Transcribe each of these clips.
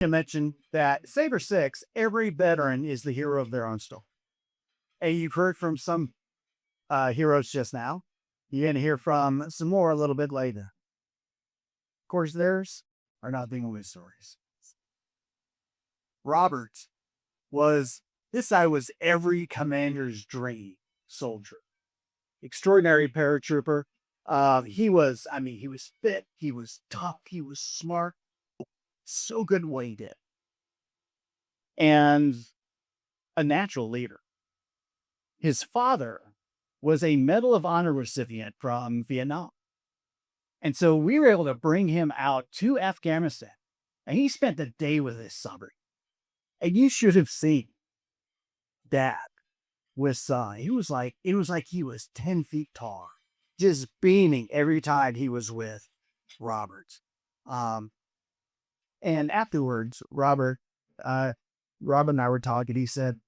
To mention that Saber Six, every veteran is the hero of their own story. And you've heard from some heroes just now. You're going to hear from some more a little bit later. Of course, theirs are not the only stories. Robert this guy was every commander's dream soldier. Extraordinary paratrooper. He was fit, he was tough, he was smart, so good at what he did, and a natural leader. His father was a Medal of Honor recipient from Vietnam. And so we were able to bring him out to Afghanistan, and he spent the day with his son. And you should have seen Dad with son. It was like he was 10 feet tall, just beaming every time he was with Robert. And afterwards, Robert and I were talking. He said,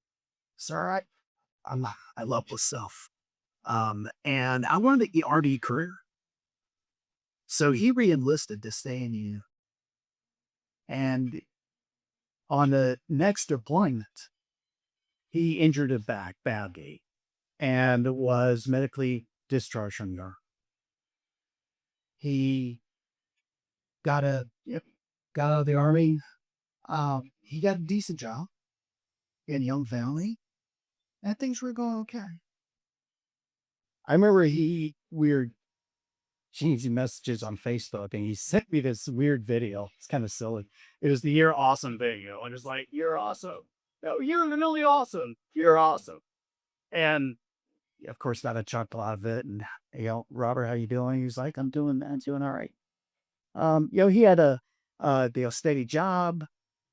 "Sir, I love myself. And I wanted the Army career." So he re-enlisted to stay in you. And on the next deployment, he injured his back badly and was medically discharged from there. He got out of the Army. He got a decent job in a young family, and things were going okay. I remember we were exchanging messages on Facebook, and he sent me this weird video. It's kind of silly. It was the "You're Awesome" video, and it's like, "You're awesome. No, you're really awesome. You're awesome." And of course, got a chuckle out of it. And "Robert, how you doing?" He's like, I'm doing all right." He had a steady job,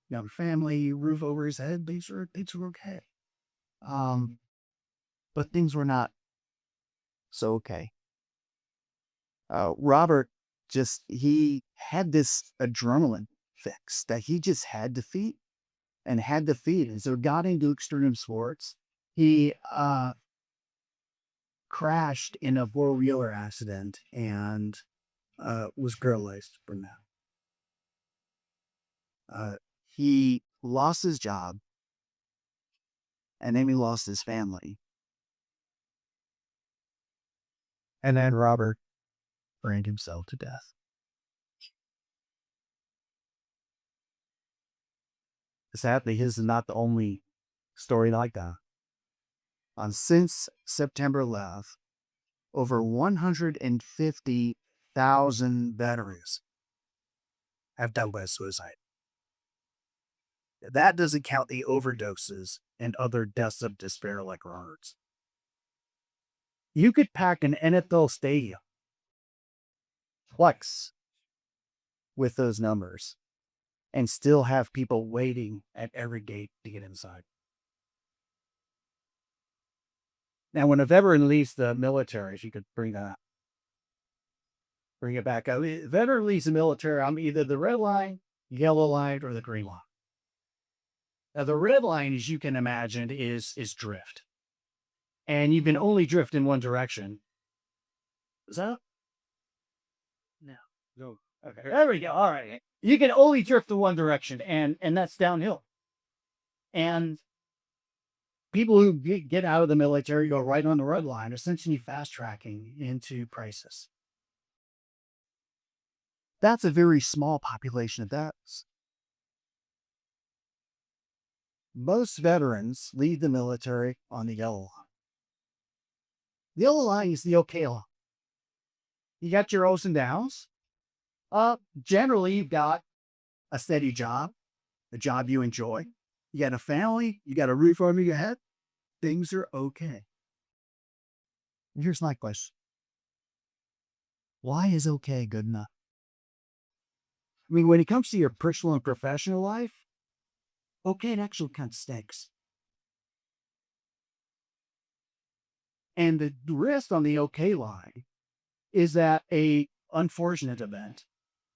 young family, roof over his head. Things were okay. But things were not so okay. Robert he had this adrenaline fix that he just had to feed and had to feed. And so got into extreme sports. He crashed in a four-wheeler accident and was paralyzed from that. He lost his job, and then he lost his family. And then Robert burned himself to death. Sadly, his is not the only story like that. Since September 11th, over 150,000 veterans have died by suicide. That doesn't count the overdoses and other deaths of despair like Robert's. You could pack an NFL stadium flex with those numbers and still have people waiting at every gate to get inside. Now, when a veteran leaves the military, if you could bring it back up. Veteran leaves the military, I'm either the red line, yellow line, or the green line. Now, the red line, as you can imagine, is drift. And you can only drift in one direction. Is that? No. Okay, there we go. All right. You can only drift in one direction, and that's downhill. And people who get out of the military go right on the red line, essentially fast tracking into crisis. That's a very small population of deaths. Most veterans leave the military on the yellow line. The yellow line is the okay line. You got your ups and downs. Generally, you've got a steady job, a job you enjoy. You got a family, you got a roof over your head. Things are okay. Here's my question. Why is okay good enough? I mean, when it comes to your personal and professional life, okay, it actually kind of stinks. And the rest on the okay line is that a unfortunate event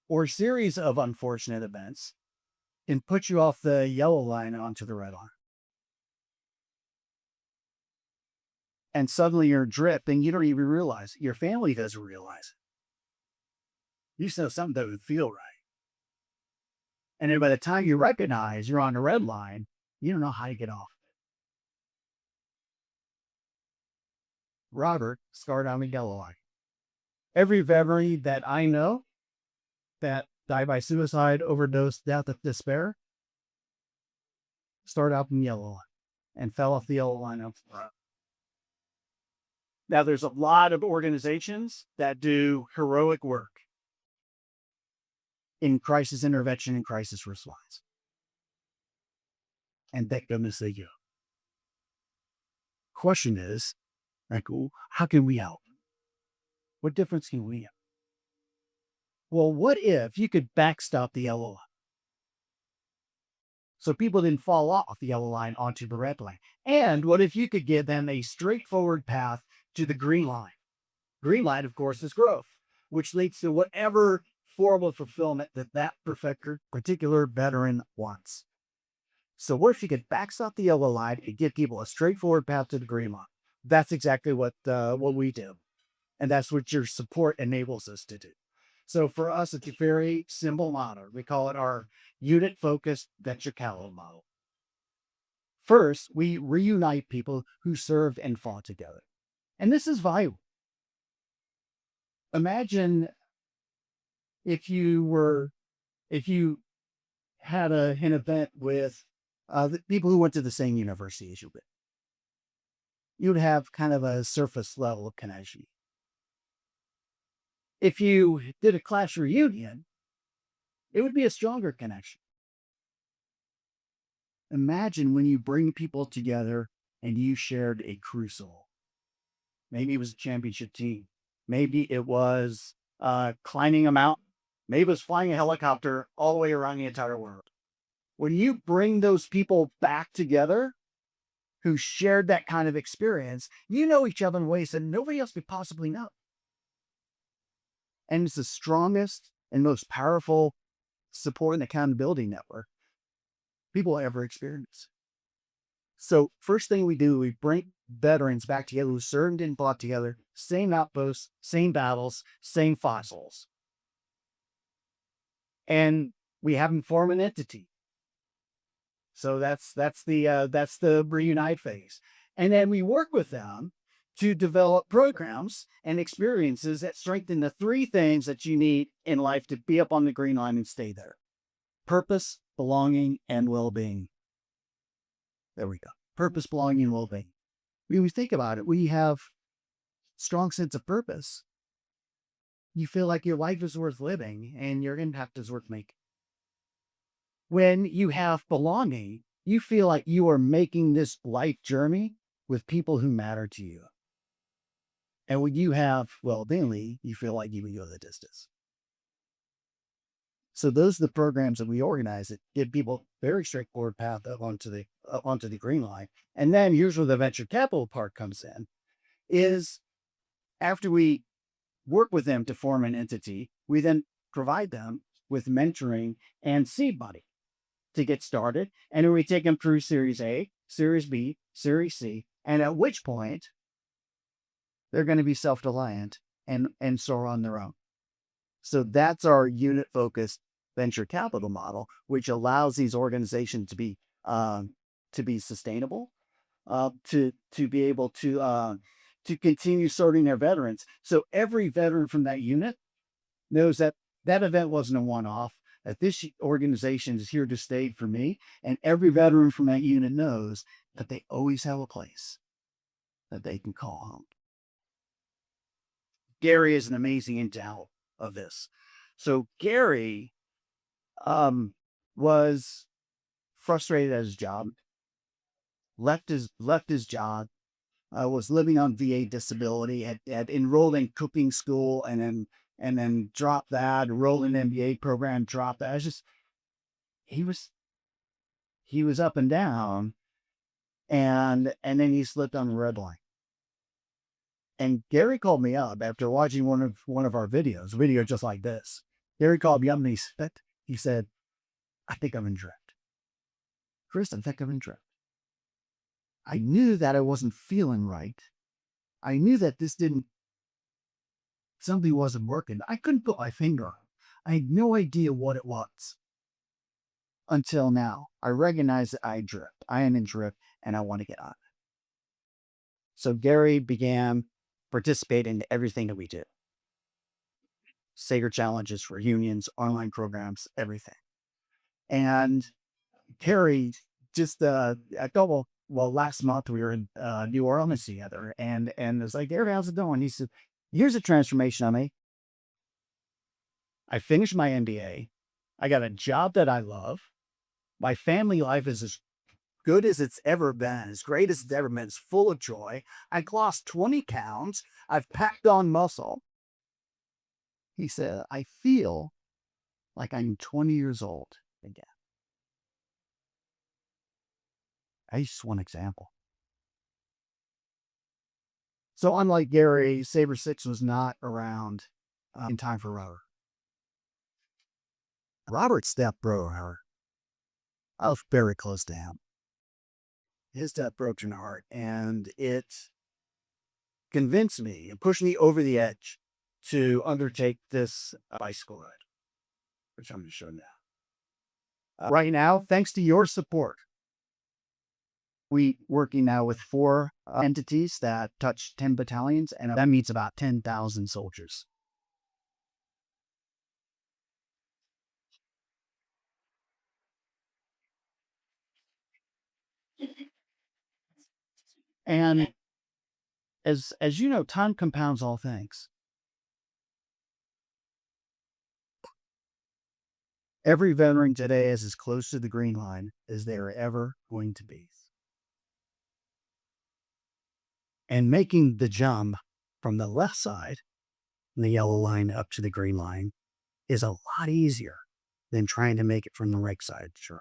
or series of unfortunate events can put you off the yellow line onto the red line. And suddenly you're drifting. You don't even realize it. Your family doesn't realize it. You just know something doesn't feel right. And then by the time you recognize you're on the red line, you don't know how to get off. Robert started on the yellow line. Every veteran that I know that died by suicide, overdose, death of despair, started out in the yellow line and fell off the yellow line up front. Now, there's a lot of organizations that do heroic work in crisis intervention and crisis response. And thank goodness they do. Question is, like, how can we help? What difference can we have? Well, what if you could backstop the yellow line? So people didn't fall off the yellow line onto the red line. And what if you could give them a straightforward path to the green line? Green line, of course, is growth, which leads to whatever form of fulfillment that particular veteran wants. So what if you could backstop the yellow line and give people a straightforward path to the green line? That's exactly what we do. And that's what your support enables us to do. So for us, it's a very simple model. We call it our unit-focused venture capital model. First, we reunite people who served and fought together. And this is vital. Imagine if you had an event with the people who went to the same university as you did. You'd have kind of a surface level of connection. If you did a class reunion, it would be a stronger connection. Imagine when you bring people together and you shared a crucible. Maybe it was a championship team. Maybe it was climbing a mountain. Maybe it was flying a helicopter all the way around the entire world. When you bring those people back together who shared that kind of experience, you know each other in ways that nobody else could possibly know. And it's the strongest and most powerful support and accountability network people ever experience. So first thing we do, we bring veterans back together who served and fought together, same outposts, same battles, same fossils. And we have them form an entity. So that's the reunite phase. And then we work with them to develop programs and experiences that strengthen the three things that you need in life to be up on the green line and stay there: purpose, belonging, and well-being. There we go. Purpose, belonging, and well-being. When we think about it, we have strong sense of purpose. You feel like your life is worth living and your impact is worth making. When you have belonging, you feel like you are making this life journey with people who matter to you. And when you have well-being, you feel like you can go the distance. So those are the programs that we organize that give people very straightforward path up onto the green line. And then here's where the venture capital part comes in, is after we work with them to form an entity, we then provide them with mentoring and seed money to get started. And then we take them through Series A, Series B, Series C, and at which point they're going to be self-reliant and soar on their own. So that's our unit-focused venture capital model, which allows these organizations to be sustainable, to be able to continue serving their veterans. So every veteran from that unit knows that that event wasn't a one-off, that this organization is here to stay for me. And every veteran from that unit knows that they always have a place that they can call home. Gary is an amazing intel of this. So Gary was frustrated at his job, left his job, was living on VA disability, had enrolled in cooking school and then dropped that, enrolled in an MBA program, dropped that. It's just he was up and down, and then he slipped on the red line. And Gary called me up after watching one of our videos, a video just like this. Gary called me up and he said, "I think I'm in drift. Chris, I think I'm in drift. I knew that I wasn't feeling right. I knew that something wasn't working. I couldn't put my finger on it. I had no idea what it was. until now. I recognize that I am in drift, and I want to get on. So Gary began participating in everything that we did. Sager challenges, reunions, online programs, everything. And Gary just last month we were in New Orleans together, and it's like, Gary, how's it going? He said, here's a transformation I made. I finished my MBA. I got a job that I love. My family life is as good as it's ever been, as great as it's ever been. It's full of joy. I lost 20 pounds. I've packed on muscle. He said, I feel like I'm 20 years old again. That's just one example. So unlike Gary, Saber Six was not around in time for Robert. Robert's stepbrother, I was very close to him. His death broke my heart, and it convinced me and pushed me over the edge to undertake this bicycle ride, which I'm going to show now. Right now, thanks to your support, we working now with 4 entities that touch 10 battalions, and that means about 10,000 soldiers. And as you know, time compounds all things. Every veteran today is as close to the green line as they are ever going to be. And making the jump from the left side, the yellow line, up to the green line is a lot easier than trying to make it from the right side. Sure.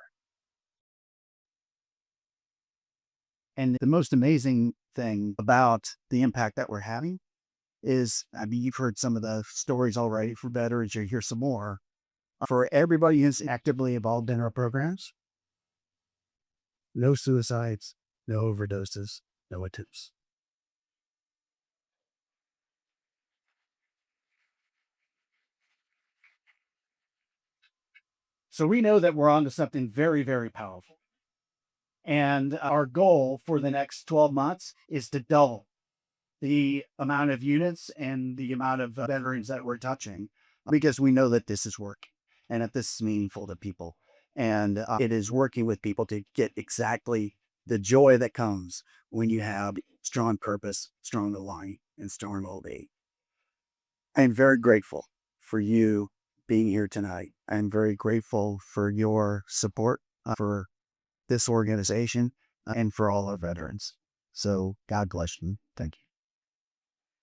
And the most amazing thing about the impact that we're having is, I mean, you've heard some of the stories already for veterans. You hear some more. For everybody who's actively involved in our programs, no suicides, no overdoses, no attempts. So we know that we're on to something very, very powerful. And our goal for the next 12 months is to double the amount of units and the amount of veterans that we're touching, because we know that this is working and that this is meaningful to people. And it is working with people to get exactly the joy that comes when you have strong purpose, strong alignment, and strong motivation. I am very grateful for you being here tonight. I'm very grateful for your support for this organization and for all our veterans. So God bless you. Thank you.